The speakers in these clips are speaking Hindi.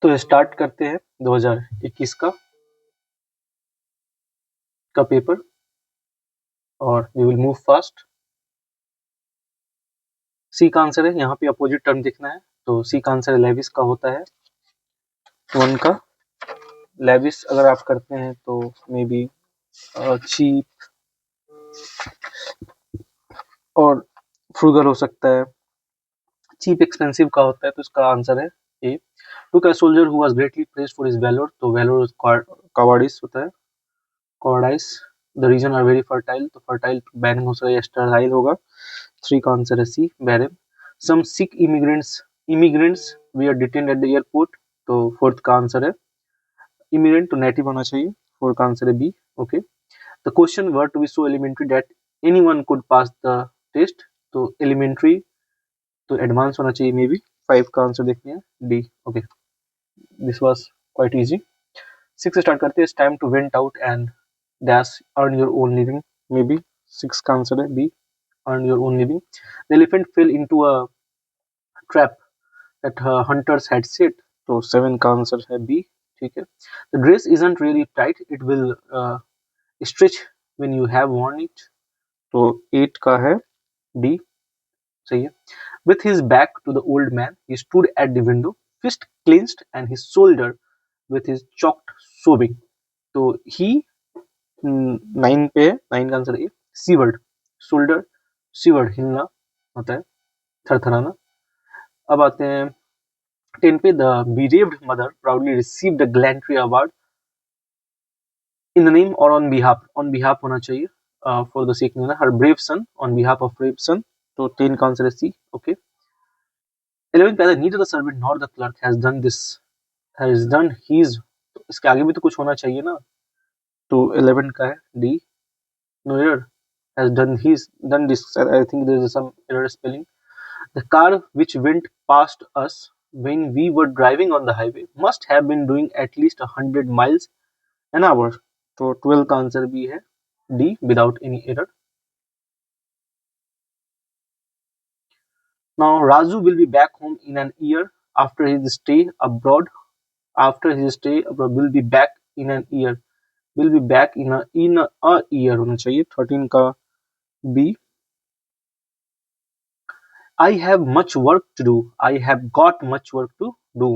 तो स्टार्ट करते हैं 2021 का पेपर और वी विल मूव फास्ट। सी का आंसर है, यहाँ पे अपोजिट टर्म दिखना है, तो सी का आंसर लेविस का होता है। वन का लेविस अगर आप करते हैं तो मे बी चीप और फ्रूगल हो सकता है। चीप एक्सपेंसिव का होता है, तो इसका आंसर है A. Took a soldier who was greatly praised for his valour, तो वैलोर कवार्डिस होता है, cowardice. The region are very fertile, तो फर्टाइल बैरिंग हो सकता है, स्टरहाइल होगा। थ्री का आंसर है C, barren. Some sick immigrants we are detained at the airport, तो फोर्थ का आंसर है इमिग्रेंट, तो नेटिव होना चाहिए। फोर का आंसर है B. Okay, the question were to B so elementary that anyone could pass the test, तो एलिमेंट्री तो एडवांस होना चाहिए मे बी। फाइव का आंसर देखते हैं D. Okay, this was quite easy. Six start करते हैं, time to went out and dash earn your own living, maybe. Six का आंसर है B, earn your own living. The elephant fell into a trap that hunters had set, तो सेवन का आंसर है बी। ठीक है, the dress isn't really tight, it will stretch when you have worn it, तो एट का है डी। सही है। With his back to the old man, he stood at the window, fist clenched and his shoulder with his chalked sobbing. तो he नाइन पे है, नाइन का answer A, seaward. Shoulder seaward हिलना होता है, थरथराना। अब आते हैं टेन पे, the bereaved mother proudly received the gallantry award in the name or on behalf होना चाहिए, for the sake of her brave son, on behalf of brave son, तो टेन का आंसर है सी। ओके, 11 पे, neither the servant nor the clerk has done his, तो इसके आगे भी तो कुछ होना चाहिए ना, तो 11 का है D, no error, has done this, I think there is some error spelling. The car which went past us when we were driving on the highway must have been doing at least 100 miles an hour, तो 12 का आंसर भी है D, without any error. Now Raju will be back home in an year after his stay abroad. Will be back in an year, will be back in a year होना चाहिए, 13 का B. I have much work to do, I have got much work to do,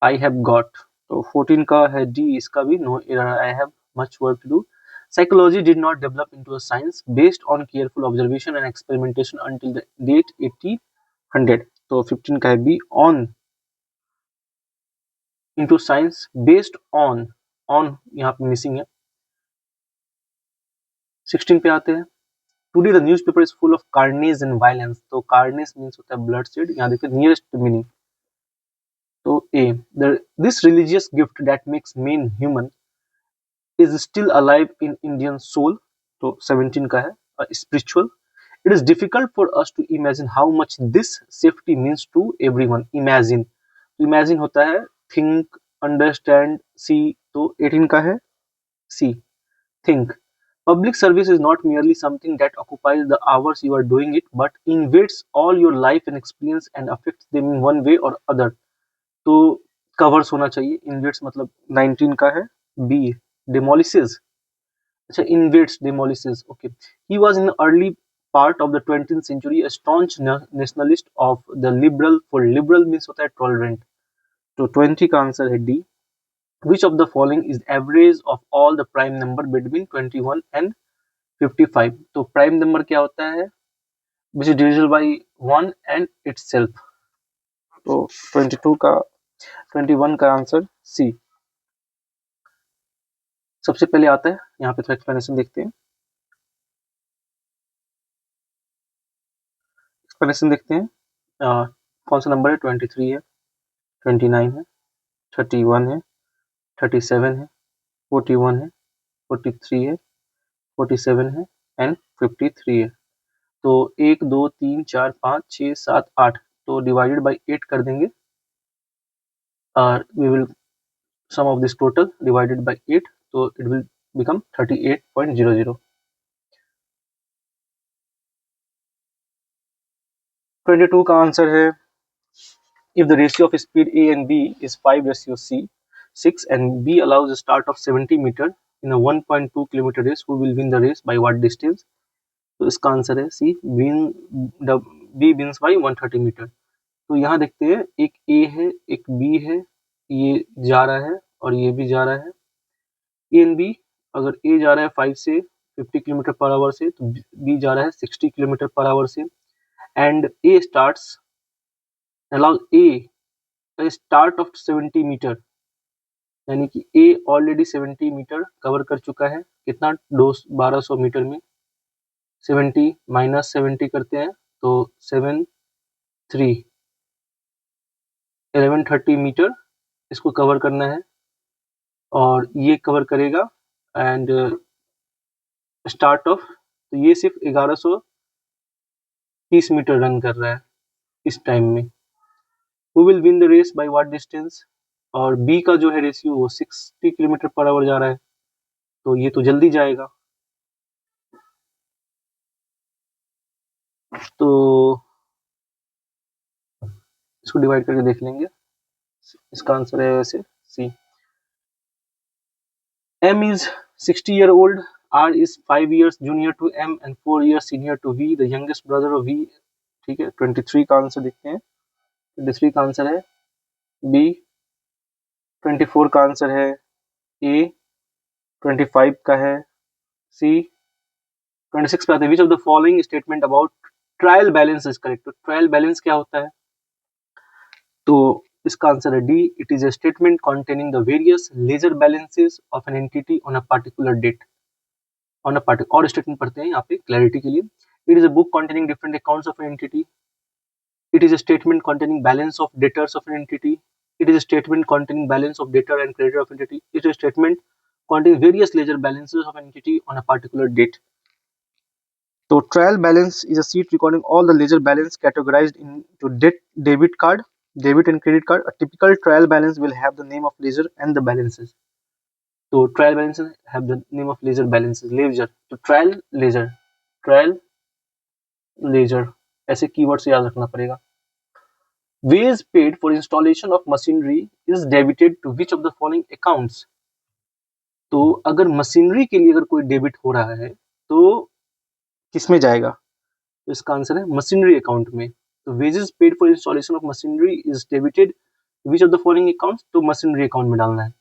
I have got, तो 14 का है डी, इसका भी no error, I have much work to do. Psychology did not develop into a science based on careful observation and experimentation until the date 1800, तो 15 का है B, on into science based on यहाँ पे मिसिंग है। 16 पे आते हैं, today the newspaper is full of carnage and violence, तो कार्नेज मींस होता है ब्लड शेड, यहाँ देखिए नियरेस्ट मीनिंग, तो uh, this religious gift that makes man human is still alive in Indian soul, तो 17 का है spiritual. It is difficult for us to imagine how much this safety means to everyone, imagine, तो इमेजिन होता है थिंक, अंडरस्टैंड, सी, तो 18 का है सी, think. Public service is not merely something that occupies the hours you are doing it, but invades all your life and experience and affects them in one way or other. तो covers होना चाहिए, invades मतलब 19 का है B, demolishes. अच्छा, invades, demolishes. Okay. He was in the early part of the 20th century a staunch nationalist of the liberal, for liberal means होता है tolerant. तो 20 का आंसर है D. Which of the following is average of all the prime number between 21 and 55, तो प्राइम नंबर क्या होता है, which is divisible by 1 and itself, तो 21 का आंसर सी। सबसे पहले आता है, यहाँ पे थोड़ा एक्सप्लेनेशन देखते हैं, कौन सा नंबर है, 23 है, 29 है, 31 है, 37 है, 41 है, 43 है, 47 है एंड 53 है, तो 1 2 3 4 5 6 7 8, तो डिवाइडेड बाई 8 कर देंगे, we will sum of this total divided by 8, so it will become 38.00. 22 का आंसर है If the ratio of speed A and B is 5:6 and B allows a start of 70 meter in a 1.2 kilometer race, who will win the race by what distance? तो इसका आंसर है सी, B wins by 130 मीटर। तो यहाँ देखते हैं एक A है एक B है, ये जा रहा है और ये भी जा रहा है। A and B, अगर A जा रहा है 5 से 50 किलोमीटर पर आवर से, तो B जा रहा है 60 किलोमीटर पर आवर से। And A starts allow A start of 70 metre, यानी कि A ऑलरेडी 70 मीटर कवर कर चुका है। कितना? 1200 मीटर में 70 माइनस 70 करते हैं तो 1130 मीटर इसको कवर करना है और ये कवर करेगा। एंड स्टार्ट ऑफ, तो ये सिर्फ 1130 मीटर रन कर रहा है इस टाइम में। Who will win the race by what distance? और बी का जो है रेशियो वो 60 किलोमीटर पर आवर जा रहा है, तो ये तो जल्दी जाएगा। तो इसको डिवाइड करके देख लेंगे। इसका आंसर है वैसे सी। M is 60 year old, R is 5 years junior to M and 4 years senior to V, the youngest brother of V। ठीक है, 23 का आंसर देखते हैं। 23 का आंसर है B, 24 का आंसर है A, 25 का है C, 26 पे आते हैं। Which of the following statement about trial balance is correct? तो ट्रायल बैलेंस क्या होता है? तो इसका आंसर है D, it is a statement containing the various ledger balances of an entity on a particular date. On a particular, और स्टेटमेंट पढ़ते हैं यहाँ पे क्लैरिटी के लिए। It is a book containing different accounts of an entity. It is a statement containing balance of debtors of an entity. It is a statement containing balance of debtor and creditor of an entity. It is a statement containing various ledger balances of an entity on a particular date. So trial balance is a sheet recording all the ledger balance categorized into debit card, debit and credit card. A typical trial balance will have the name of ledger and the balances. So trial balances have the name of ledger balances. Ledger. तो trial ledger ऐसे कीवर्ड से याद रखना पड़ेगा। Wage paid for installation of machinery is debited to which of the following accounts? तो अगर मशीनरी के लिए अगर कोई डेबिट हो रहा है तो किसमें जाएगा? तो इसका आंसर है मशीनरी अकाउंट में। तो wages paid for installation of machinery is debited which of the following accounts? तो मशीनरी अकाउंट में डालना है।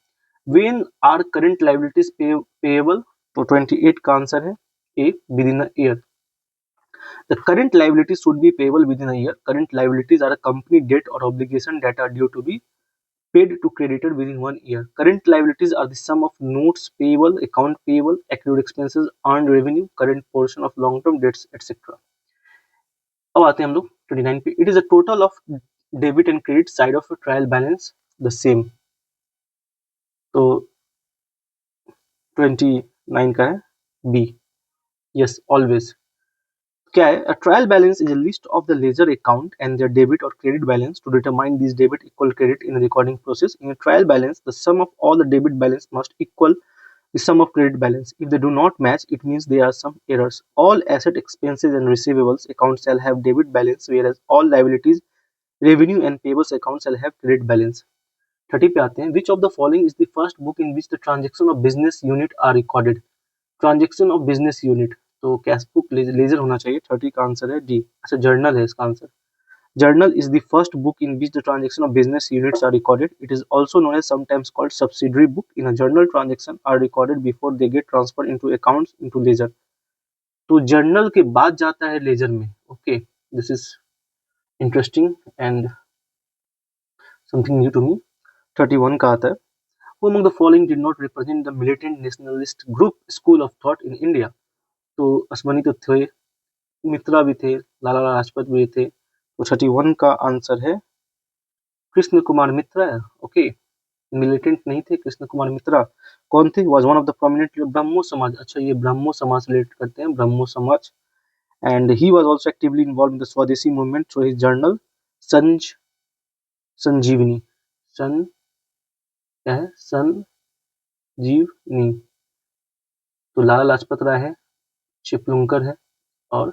When are current liabilities payable? तो 28 का आंसर है A, within a year. The current liabilities should be payable within a year. Current liabilities are a company debt or obligation that are due to be paid to creditor within 1 year. Current liabilities are the sum of notes payable, account payable, accrued expenses, earned revenue, current portion of long-term debts, etc. अब आते हैं हम लोग 29 पे। It is a total of debit and credit side of a trial balance the same. तो 29 का है B. Yes, always. क्या है? A trial balance is a list of the ledger account and their debit or credit balance to determine these debit equal credit in the recording process. In a trial balance, the sum of all the debit balance must equal the sum of credit balance. If they do not match, it means there are some errors. All asset, expenses and receivables accounts shall have debit balance, whereas all liabilities, revenue and payables accounts shall have credit balance. 30 पे आते हैं। Which of the following is the first book in which the transaction of business unit are recorded? Transaction of business unit, तो कैश बुक लेजर होना चाहिए। 30 का आंसर है डी। अच्छा, जर्नल है इसका answer. Journal is the first book in which the transaction of business units are recorded. It is also known as sometimes called subsidiary book. In a journal transaction are recorded before they get transfer into accounts into ledger. तो जर्नल के बाद जाता है लेजर में। Okay, this is interesting and something new to me. 31 का आता है। Who among the following did not represent the militant nationalist group school of thought in India? तो असमनी तो थे, मित्रा भी थे, लाला लाजपत भी थे। तो 31 का आंसर है कृष्ण कुमार मित्रा। ओके, मिलिटेंट नहीं थे कृष्ण कुमार मित्रा। कौन थे? Was one of the prominent Brahmo Samaj. अच्छा, ये ब्रह्मो समाज से रिलेट करते हैं, ब्रह्मो समाज। And he was also actively involve in the स्वदेशी मूवमेंट थ्रू हिज जर्नल संजीवनी। सन क्या है? संजीवनी। तो लाला लाजपत राय है, चिपलुंकर है और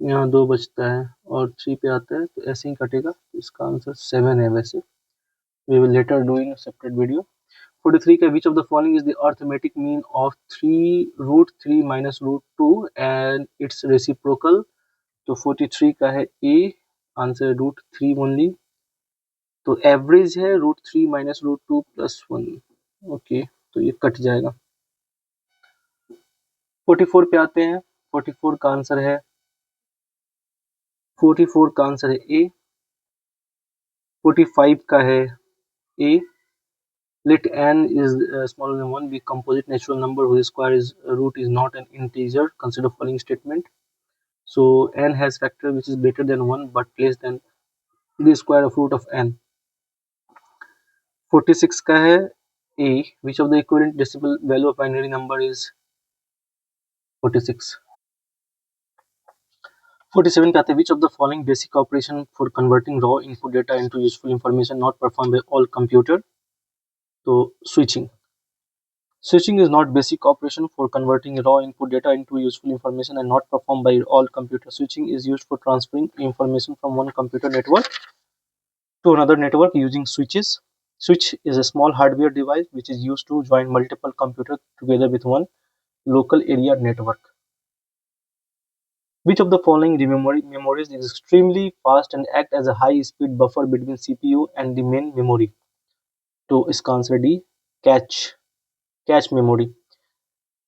यहाँ 2 बचता है और 3 पे आता है, तो ऐसे ही कटेगा। इसका आंसर 7 है वैसे। We will later do in a separate video. 43 का which of the following is the arithmetic mean of 3 root 3 minus root 2 and its reciprocal? तो 43 का है A, आंसर रूट 3 ओनली। तो एवरेज है root 3 minus root 2 plus 1। Okay, तो ये कट जाएगा। 44 पे आते हैं। 44 का आंसर है 44 का आंसर है ए। 45 का है ए। Let n is smaller than 1 be composite natural number whose square is root is not an integer. Consider following statement. So n has factor which is greater than 1 but less than the square of root of n. 46 का है a. Which of the equivalent decimal value of binary number is 46? 47 पे आते हैं which of the following basic operation for converting raw input data into useful information not performed by all computer? तो switching. Switching is not basic operation for converting raw input data into useful information and not performed by all computer. Switching is used for transferring information from one computer network to another network using switches. Switch is a small hardware device which is used to join multiple computers together with one local area network. Which of the following memories is extremely fast and act as a high-speed buffer between CPU and the main memory? तो इसका आंसर डी, कैच मेमोरी।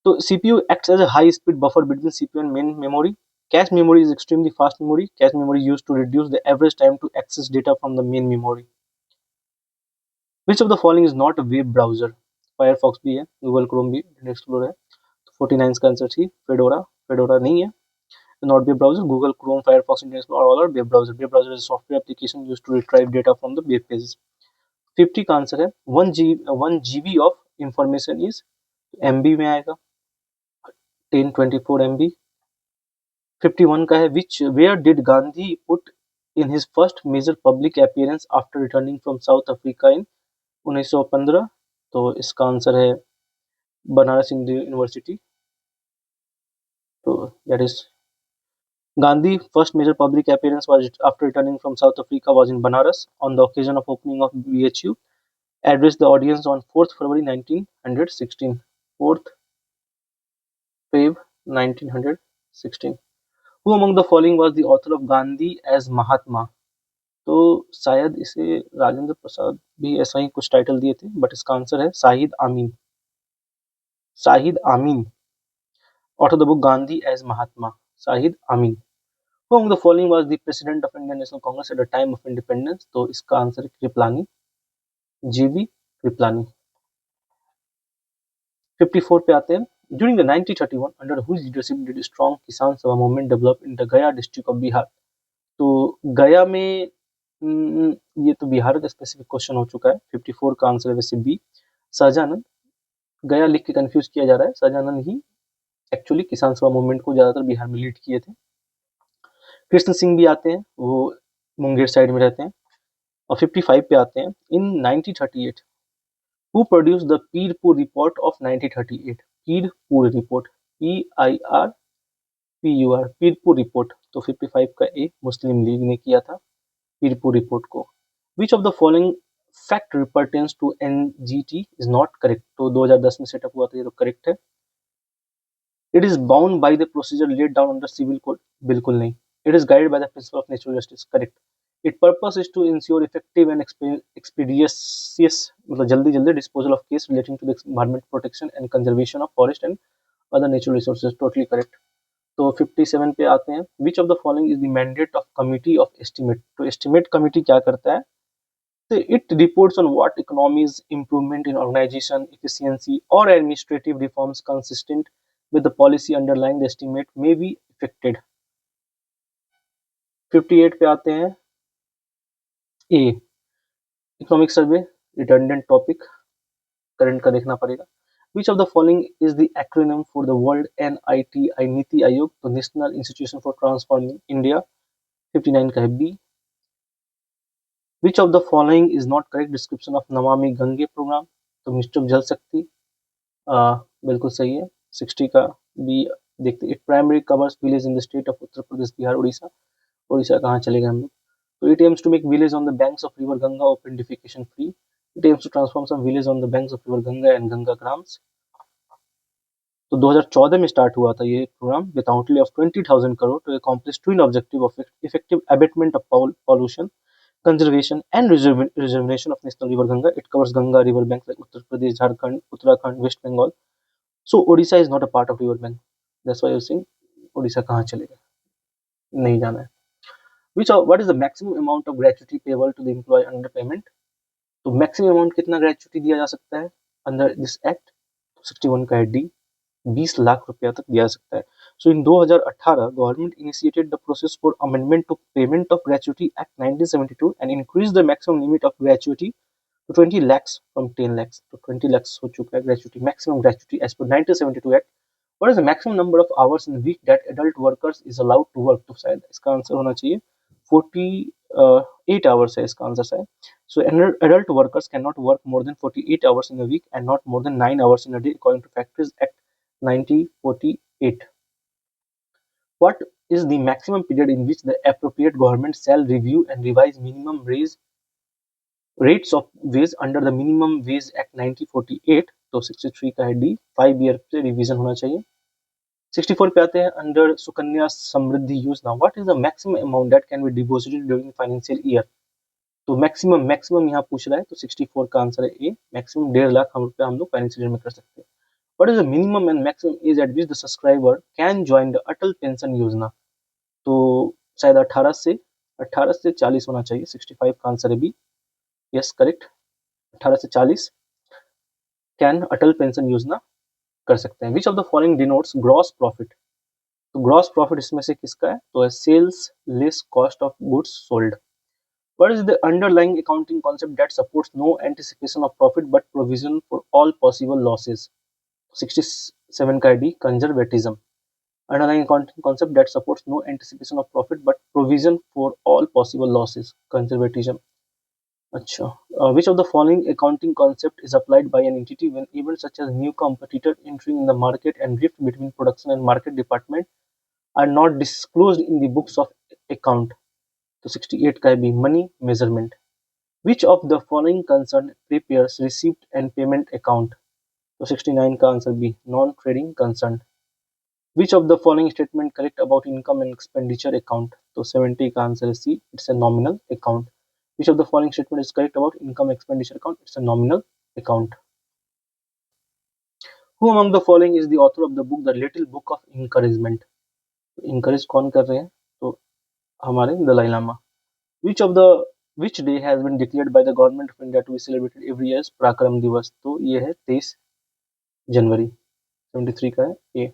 तो CPU acts as a high-speed buffer between CPU and main memory. Cache memory is extremely fast memory. Cache memory is used to reduce the average time to access data from the main memory. Which of the following is not a web browser? Firefox भी है, Google Chrome भी, Internet Explorer है। 49 का आंसर थी फेडोरा नहीं है। Not web browser. Google Chrome, Firefox, Internet Explorer all are web browser. Web browser is a software application used to retrieve data from the web pages. 50 का आंसर है 1 GB of information is MB में आएगा 1024 MB। 51 का है where did Gandhi put in his first major public appearance after returning from South Africa in 1915? तो इसका आंसर है बनारस हिंदू यूनिवर्सिटी। तो that is Gandhi first major public appearance was after returning from South Africa was in Banaras on the occasion of opening of BHU. Addressed the audience on 4th February 1916. 4th Feb 1916. Who among the following was the author of Gandhi as Mahatma? तो शायद इसे राजेंद्र प्रसाद भी ऐसा ही कुछ टाइटल दिए थे, बट इसका आंसर है शाहिद आमीन। Author of the book Gandhi as Mahatma, Shahid आमीन। Who among the following was the president of Indian National Congress at the time of independence? तो इसका आंसर है कृपलानी, जीवी कृपलानी। 54 पे आते हैं। During the 1931, under whose leadership did a strong Kisan Sabha movement develop in the Gaya district of Bihar? तो गया में ये तो बिहार का स्पेसिफिक क्वेश्चन हो चुका है। 54 का आंसर है वैसे बी, शाहजहानंद। गया लिख के कंफ्यूज किया जा रहा है, शाहजहानंद ही एक्चुअली किसान सभा मूवमेंट को ज्यादातर बिहार में लीड किए थे। कृष्ण सिंह भी आते हैं, वो मुंगेर साइड में रहते हैं। और 55 पे आते हैं। इन 1938 Who produced the Pirpur report of 1938? Pirpur report, PIRPUR, Pirpur report। तो 55 का ए, मुस्लिम लीग ने किया था पीरपुर रिपोर्ट को। Which of the following fact pertains to NGT is not correct? तो 2010 में सेटअप हुआ था, ये तो करेक्ट है। It is bound by the procedure laid down under civil code, बिल्कुल नहीं। It is guided by the principle of natural justice, correct। Its purpose is to ensure effective and expeditious मतलब जल्दी disposal of case relating to the environment protection and conservation of forest and other natural resources, totally correct। तो 57 पे आते हैं। Which of the following is the mandate of committee of estimate? तो estimate committee क्या करता है? So it reports on what economies, improvement in organization, efficiency or administrative reforms consistent with the policy underlying the estimate may be effected। 58 पे आते हैं। A, economic survey, redundant topic, current का देखना पड़ेगा। Which of the following is the acronym for the World NITI NITI Aayog? तो national institution for transforming India. 59 का है B. Which of the following is not correct description of Namami Gange program? तो मिनिस्ट्री ऑफ जल शक्ति, बिल्कुल सही है। 60 का बी देखते it primary covers village in the state of Uttar Pradesh, Bihar, Orissa. Orissa कहाँ चले गए हम लोग? तो it aims to make village on the banks of river Ganga open defecation free. It aims to transform some village on the banks of river Ganga and Ganga ग्राम्स। तो 2014 में स्टार्ट हुआ था ये programme with outlay of 20,000 crore to accomplish twin objective of effective abatement of pollution, conservation and rejuvenation of national river Ganga. It covers Ganga river banks like Uttar Pradesh, Jharkhand, Uttarakhand, West Bengal. So Odisha is not a part of river bank. That's why you're saying Odisha कहाँ चलेगा? नहीं जाना है. What is the maximum amount of gratuity payable to the employee under payment? तो maximum amount कितना gratuity दिया जा सकता है under this act? 61 का है D, 20 लाख रुपया तक दिया जा सकता है. So in 2018, government initiated the process for amendment to Payment of Gratuity Act 1972 and increased the maximum limit of gratuity to 20 lakhs from 10 lakhs. तो 20 lakhs हो चुका है gratuity, maximum gratuity as per 1972 Act. What is the maximum number of hours in a week that adult workers is allowed to work? तो शायद इसका आंसर होना चाहिए 48 hours है इसका आंसर शायद. So adult workers cannot work more than 48 hours in a week and not more than 9 hours in a day according to Factories Act 1948. What is the maximum period in which the appropriate government shall review and revise minimum rates of wage under the Minimum Wage Act 1948? तो 63 का है D, 5 ईयर पे रिवीजन होना चाहिए. 64 पे आते हैं अंडर सुकन्या समृद्धि योजना. What is the maximum amount that can be deposited during financial year? तो मैक्सिमम यहाँ पूछ रहा है, तो 64 का आंसर है ए, मैक्सिमम 1.5 लाख रुपया हम लोग फाइनेंशियल ईयर में कर सकते हैं. What is the minimum and maximum age eight which the subscriber can join the Atal pension योजना? तो शायद 18 से 40 होना चाहिए. 65 का आंसर है बी, यस करेक्ट. 18 से 40 कैन अटल पेंशन योजना कर सकते हैं. Which of the following denotes gross profit? तो ग्रॉस प्रॉफिट इसमें से किसका है? तो है sales less cost of goods sold. What is the underlying accounting concept that supports no anticipation of profit but provision for all possible losses? 67 का D, conservatism. Underlying accounting concept that supports no anticipation of profit but provision for all possible losses, conservatism. अच्छा, which of the following accounting concept is applied by an entity when events such as new competitor entering in the market and rift between production and market department are not disclosed in the books of account? तो 68 का है B, money measurement. Which of the following concern prepares receipt and payment account? तो 69 का answer B, non trading concern. Which of the following statement correct about income and expenditure account? तो 70 का आंसर है C, it's a nominal account. Which of the following statement is correct about income expenditure account? It's a nominal account. Who among the following is the author of the book the little book of encouragement? Encourage कौन कर रहे हैं? तो हमारे Dalai Lama. Which day has been declared by the government of India to be celebrated every year as Prakram Divas? तो ये है 23 जनवरी. 73 का है ए.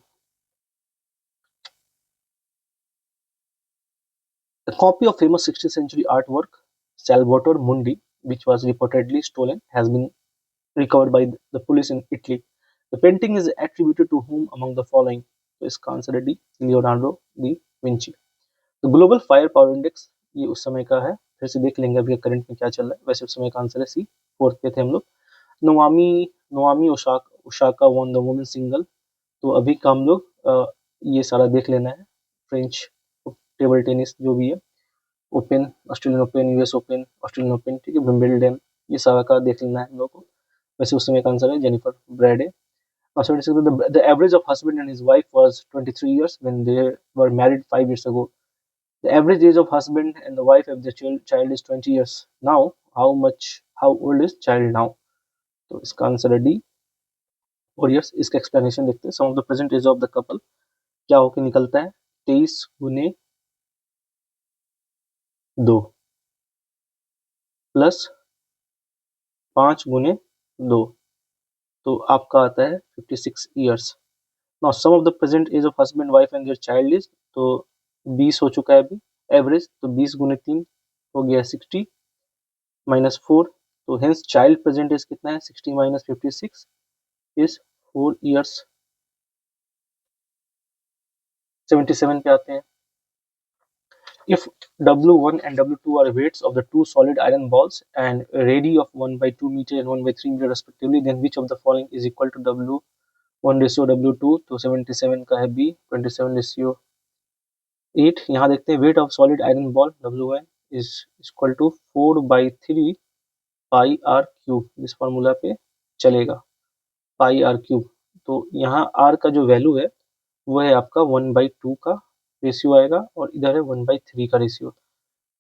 A copy of famous 16th century artwork Salvator Mundi, which was reportedly stolen, has been recovered by the police in Italy. The painting is attributed to whom among the following? तो इसका आंसर है डी, लियोनार्डो डी विंची. तो ग्लोबल फायर पावर इंडेक्स ये उस समय का है, फिर से देख लेंगे अभी करंट में क्या चल रहा है. वैसे उस समय का आंसर है सी, 4th पे थे हम लोग. Naomi Osaka won the women single. तो अभी का हम लोग ये सारा देख लेना है. फ्रेंच टेबल टेनिस जो भी है, open, Australian open, US open, Australian open, ठीक है, विंबलडन, ये सारा का देख लेना है हम लोग को. वैसे उस समय का आंसर है Jennifer ब्रैडे. The average of husband and his wife was 23 years when they were married 5 years ago. The average age of husband and the wife of the child is 20 years now. How old is child now? तो इसका आंसर है डी, 4 years. इसका एक्सप्लेनेशन देखते हैं. Some of the present age of the couple क्या होके निकलता है? 23 गुने 2 प्लस 5 गुने 2, तो आपका आता है 56 years. Now sum of the present age of husband wife and their child is, तो 20 हो चुका है अभी एवरेज, तो 20 गुने 3 हो गया 60 माइनस 4, तो हेंस चाइल्ड प्रेजेंट एज कितना है? 60 माइनस 56 इज 4 years. 77 पे आते हैं. If W1 and W2 are weights of the two solid iron balls and radii of 1/2 meter and 1/3 meter respectively, then which of the following is equal to W 1:W2, तो 77 का है बी। 27:8। यहाँ देखते हैं weight of solid iron ball WN is equal to 4/3 pi are cube. इस फॉर्मूला पे चलेगा, पाई आर क्यूब। तो यहाँ आर का जो वैल्यू है वो है आपका 1/2 का रेशियो आएगा, और इधर है 1/3 का रेशियो।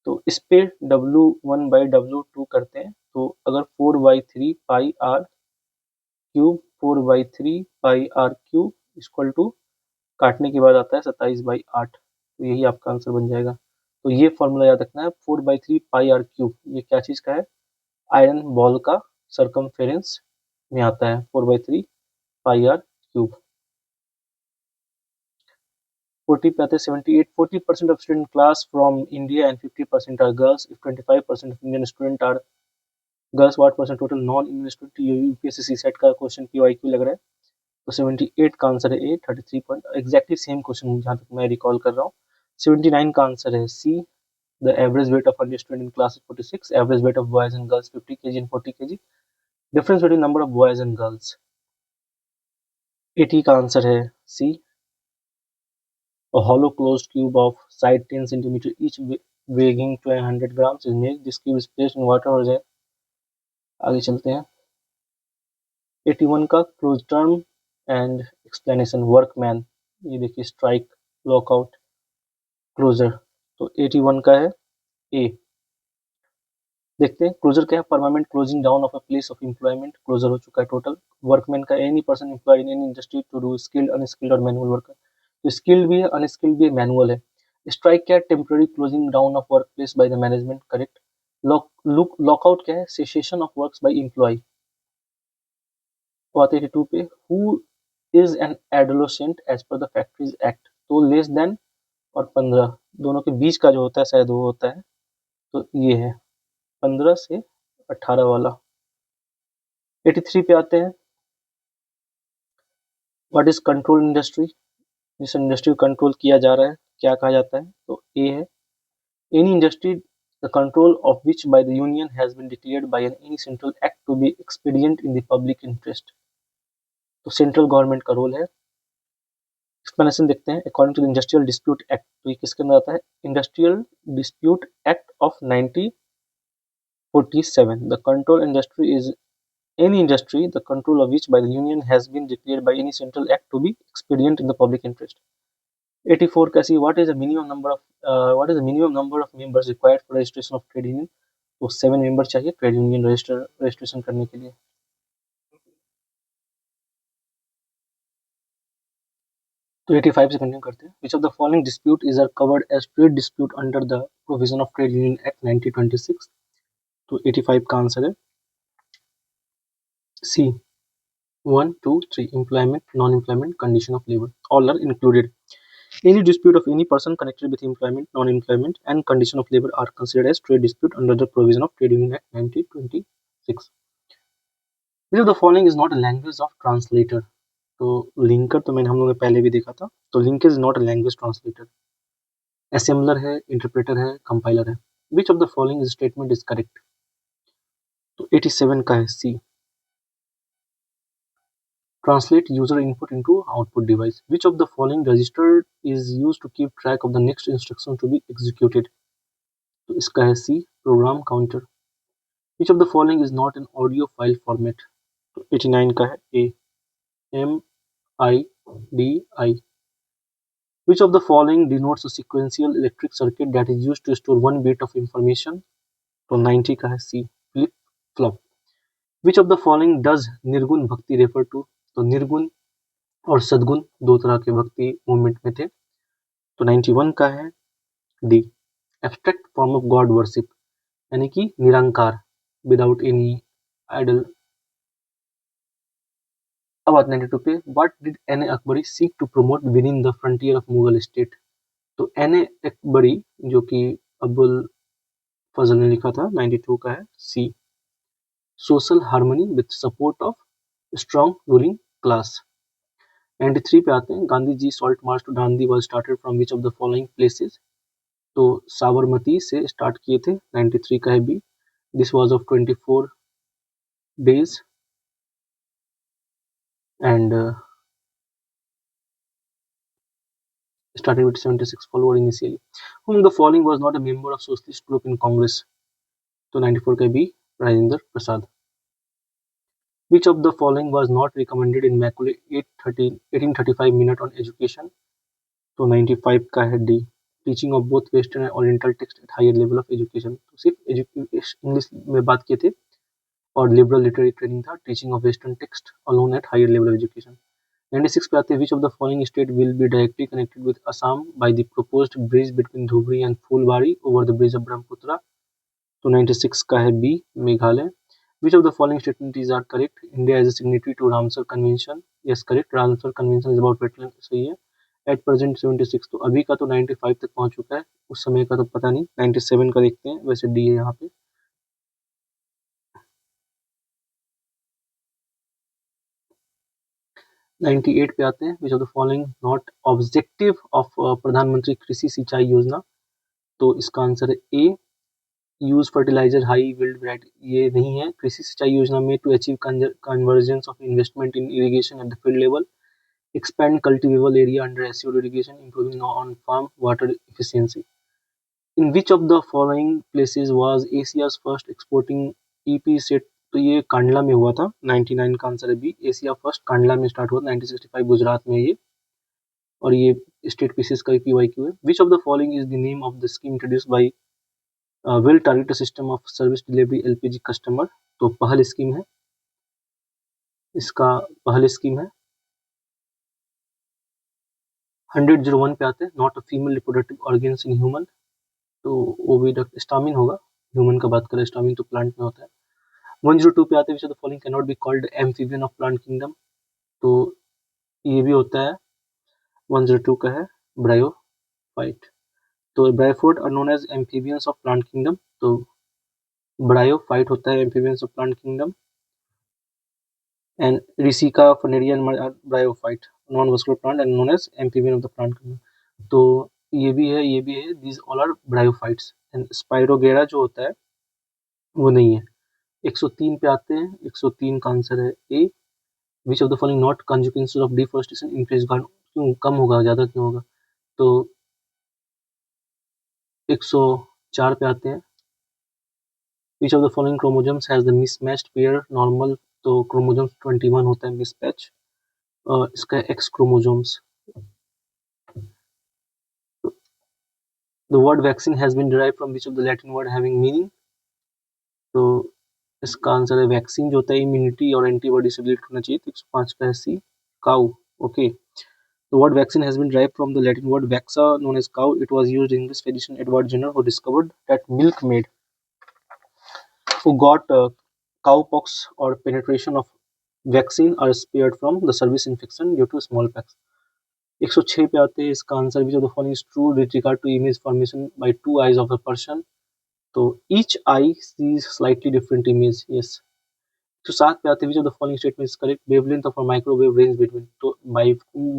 तो इस पे W1/W2 करते हैं, तो अगर 4/3 pi are cube 4/3 pi are cube equal to, काटने के बाद आता है 27/8। तो यही आपका आंसर बन जाएगा। तो ये फॉर्मूला याद रखना है, 4/3 पाई आर क्यूब, ये क्या चीज़ का है, आयरन बॉल का सर्कमफेरेंस में आता है 4/3 पाई आर क्यूब। 40 पे आते हैं 78। 40% of student class from India and 50% are girls. If 25% of Indian student are girls, what percent total non-Indian student? ये यूपीएससी सेट का क्वेश्चन PYQ लग रहा है। तो 78 का आंसर है ए। 33 पॉइंट, एग्जैक्टली सेम क्वेश्चन जहाँ तक मैं रिकॉल कर रहा हूँ। 79 का आंसर है C. The average weight of Indian student in class is 46. Average weight of boys and girls 50 kg and 40 kg. Difference between number of boys and girls. 80 का आंसर है सी। A hollow closed cube of side 10 cm each weighing 100 grams is made. This cube is placed in water. हो जाए, आगे चलते हैं। 81 का close term and explanation workman, ये देखिए स्ट्राइक, लॉकआउट, क्लोजर। तो 81 का है ए। देखते हैं क्लोजर क्या है, permanent closing down of a place of employment, closure हो चुका है टोटल। वर्कमैन का any person employed in any industry to do skilled, unskilled और मैनुअल वर्क। तो स्किल्ड भी है, अनस्किल्ड भी है, मैनुअल है। स्ट्राइक क्या है, temporary closing down of work place by the management, correct. Lockout क्या है, cessation of works by employ. 82 पे who is an adolescent as per the factories act, तो लेस देन और 15 दोनों के बीच का जो होता है शायद वो होता है, तो ये है 15 से 18 वाला। 83 पे आते हैं, व्हाट इज कंट्रोल इंडस्ट्री, जिस इंडस्ट्री को कंट्रोल किया जा रहा है क्या कहा जाता है, तो ए है any industry the control of which by the union has been declared by any central act to be expedient in the public interest. तो सेंट्रल गवर्नमेंट का रोल है। एक्सप्लेनेशन देखते हैं, according to the industrial dispute act, तो ये किसके अंदर आता है, industrial dispute act of 1947। The control industry is any industry the control of which by the union has been declared by any central act to be expedient in the public interest। 84 का सी, what is the minimum number of members required for registration of trade union, तो 7 मेंबर चाहिए ट्रेड यूनियन रजिस्ट्रेशन करने के लिए। तो 85 से कंटिन्यू करते हैं, which of the following dispute is covered as trade dispute under the provision of Trade Union Act 1926। तो 85 का आंसर है सी। 1, 2, 3 employment, non-employment, condition of labor, all are included। Any dispute of any person connected with employment, non-employment, and condition of labor are considered as trade dispute under the provision of Trade Union Act 1926। Which of the following is not a language of translator? तो लिंकर तो हम लोगों ने पहले भी देखा था, तो link is not a language translator. Assembler है, इंटरप्रेटर है, कंपाइलर है। विच of the following statement is correct, तो 87 का है सी। Translate user input into output device. Which of the following register is used to keep track of the next instruction to be executed? तो इसका है C, program counter. Which of the following is not an audio file format? तो 89 का है ए, MIDI। Which of the following denotes a sequential electric circuit that is used to store one bit of information? तो 90 का है C, flip flop. Which of the following does निर्गुण भक्ति refer to? तो निर्गुण और सद्गुण दो तरह के भक्ति मूवमेंट में थे। तो 91 का है D, abstract form of God worship, यानी कि निरंकार, विदाउट एनी आइडल। अब बात 92 पे, what did Ain Akbari seek to promote within the frontier of Mughal state? तो एन अकबरी जो कि अबुल फजल ने लिखा था, 92 का है C, social harmony with support of strong ruling class. 93 पे आते हैं, Gandhi ji salt march to Dandi was started from which of the following places? तो साबरमती से स्टार्ट किए थे। 93 का है B, this was of 24 days and started with 76 followers initially. Whom the following was not a member of Socialist group in Congress? तो 94 का B Rajendra Prasad. Which of the following was not recommended in Macaulay 1835 Minute on Education? तो 95 का है D. Teaching of both Western and Oriental text at higher level of education. तो सिर्फ इंग्लिश में बात किए थे और लिबरल लिटरेरी ट्रेनिंग था. Teaching of western text alone at higher level of education. 96 पे आते हैं. Which of the following state will be directly connected with Assam by the proposed bridge between Dhubri and Phulbari over the bridge of Brahmaputra? तो 96 का है B Meghalaya. Which of the following statements are correct? India as a signatory to Ramsar Convention. Yes correct. Ramsar convention is about wetland. सही है. At present 76. तो अभी का तो 95 तक पहुंच चुका है, उस समय का तो पता नहीं. 97 का देखते हैं. वैसे डी है यहाँ पे. 98 पे आते हैं. Which of the following not objective of Pradhan Mantri Krishi Sinchai Yojana? तो इसका आंसर है A. Use fertiliser high yield variety. ये नहीं है. कृषि सिंचाई योजना में to achieve convergence of investment in irrigation at the field level, expand cultivable area under assured irrigation, improving on-farm water efficiency. In which of the following places was Asia's first exporting EP set? तो ये कांडला में हुआ था. 99 का आंसर है बी. एशिया फर्स्ट कांडला में स्टार्ट हुआ 1965 गुजरात में ये. और ये स्टेट पीसेस का PYQ है. विच of the following is the name of the scheme introduced by will target system of service delivery LPG customer? तो पहल स्कीम है. इसका पहल स्कीम है. 100-01 पे आते हैं. Not a female reproductive organs in human. तो ओविडक्ट स्टामिन होगा. ह्यूमन का बात करें, स्टामिन तो प्लांट में होता है. 102 पे आते हैं. Which of the following can not be called amphibian of plant kingdom? तो ये भी होता है. 102 का है ब्रायोफाइट. तो bryophyte are known as amphibians of plant kingdom. तो ब्रायोफाइट होता है amphibians of plant kingdom. And रिसिका Funaria bryophyte non vascular plant and known as amphibian of the plant kingdom. तो ये भी है, ये भी है. These all are bryophytes. And Spirogyra जो होता है वो नहीं है. 103 पे आते हैं. 103 का आंसर है A. Which of the following not consequences of deforestation in forest garden? क्यों कम होगा, ज़्यादा क्यों होगा? तो 104 पे आते हैं. Which of the following chromosomes has the mismatched pair normal? तो क्रोमोसोम्स 21 होता है मिसमैच. इसका x chromosomes. The word vaccine has been derived from which of the Latin word having meaning? तो इसका आंसर है वैक्सीन जो होता है इम्यूनिटी और एंटीबॉडी से रिलेटेड होना चाहिए. 105 का है sea cow. Okay. The word vaccine has been derived from the Latin word vaxa, known as cow. It was used in English physician Edward Jenner, who discovered that milkmaid who got cowpox or penetration of vaccine are spared from the service infection due to smallpox. 106 पे आते हैं. इसका answer which of the following is true with regard to image formation by two eyes of a person? तो each eye sees slightly different image. Yes. तो 7 पे आते हैं. Which of the following statement is correct? Wavelength of a microwave range between. तो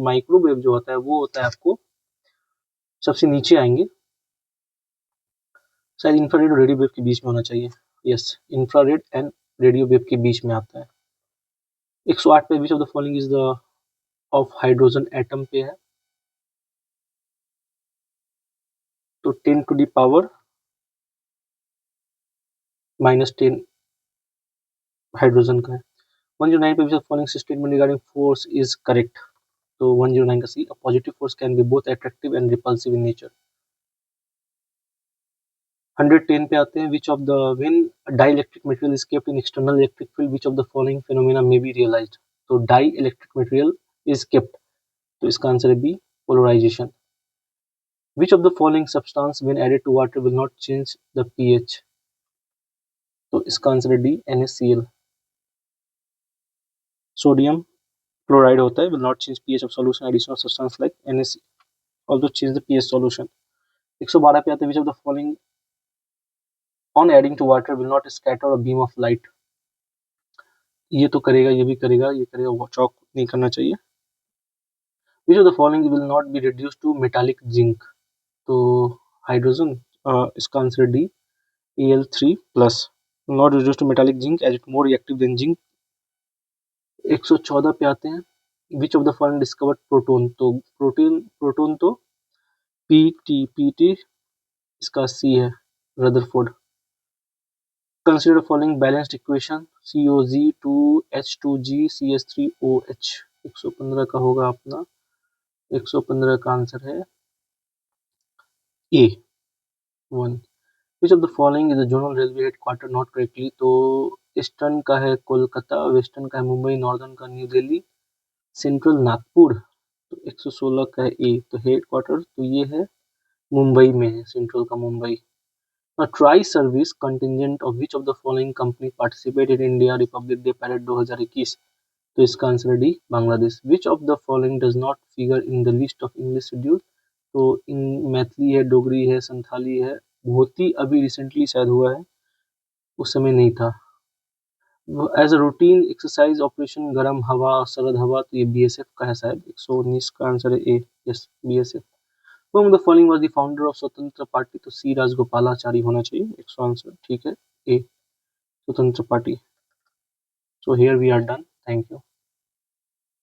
माइक्रोवेव जो होता है वो होता है आपको सबसे नीचे आएंगे. शायद इंफ्रारेड और रेडियो वेव के बीच में होना चाहिए. Yes, infrared and radio wave के बीच में आता है. 108 पे which of the following is the of hydrogen atom पे है. तो 10 to the power -10 हाइड्रोजन का है. 109 पे which of the following statement regarding force is correct? तो 109 का C. A positive force can be both attractive and repulsive in nature. 110 पे आते हैं. Which of the when dielectric material is kept in external electric field which of the following phenomena may be realised? तो dielectric material is kept. तो इसका आंसर है B polarisation. Which of the following substance when added to water will not change the pH? तो इसका आंसर है डी NaCl. सोडियम क्लोराइड होता है. Will not change pH of solution. Additional substance like NaC also change the pH solution. 112 पे आते हैं. Which of the following on adding to water will not scatter a beam of light? ये तो करेगा, ये भी करेगा, ये करेगा. वो चौक नहीं करना चाहिए. Which of the following will not be reduce to metallic zinc? तो हाइड्रोजन. इसका answer D Al3+ not reduce to metallic zinc as it more reactive than zinc. 114 पे आते हैं. Which of the following discovered proton? तो प्रोटोन तो पीटी इसका सी है, Rutherford. Consider following balanced equation, COG2H2G CS3OH। 115 का होगा अपना, 115 का आंसर है ए 1। विच of the following is the zonal railway headquarter not correctly. तो ईस्टर्न का है कोलकाता, वेस्टर्न का है मुंबई, नॉर्दर्न का न्यू दिल्ली, सेंट्रल नागपुर। तो 116 का है ए। तो हेडक्वार्टर तो ये है मुंबई में है, सेंट्रल का Mumbai. Tri service contingent of which of the following company participated in India Republic day parade 2021। तो इसका आंसर है D, Bangladesh. Which of the following does not figure in the list of English schedule. तो इन मैथिली है, डोगरी है, संथाली है, भोती अभी रिसेंटली शायद हुआ है, उस समय नहीं था। As a routine exercise operation गर्म हवा और सरद हवा, तो ये बीएसएफ का है शायद। 119 का आंसर है A, yes BSF. Whom the following was the founder of Swatantra party. तो सी राजगोपालाचारी होना चाहिए, 100 आंसर ठीक है ए, स्वतंत्र party. So here we are done. Thank you.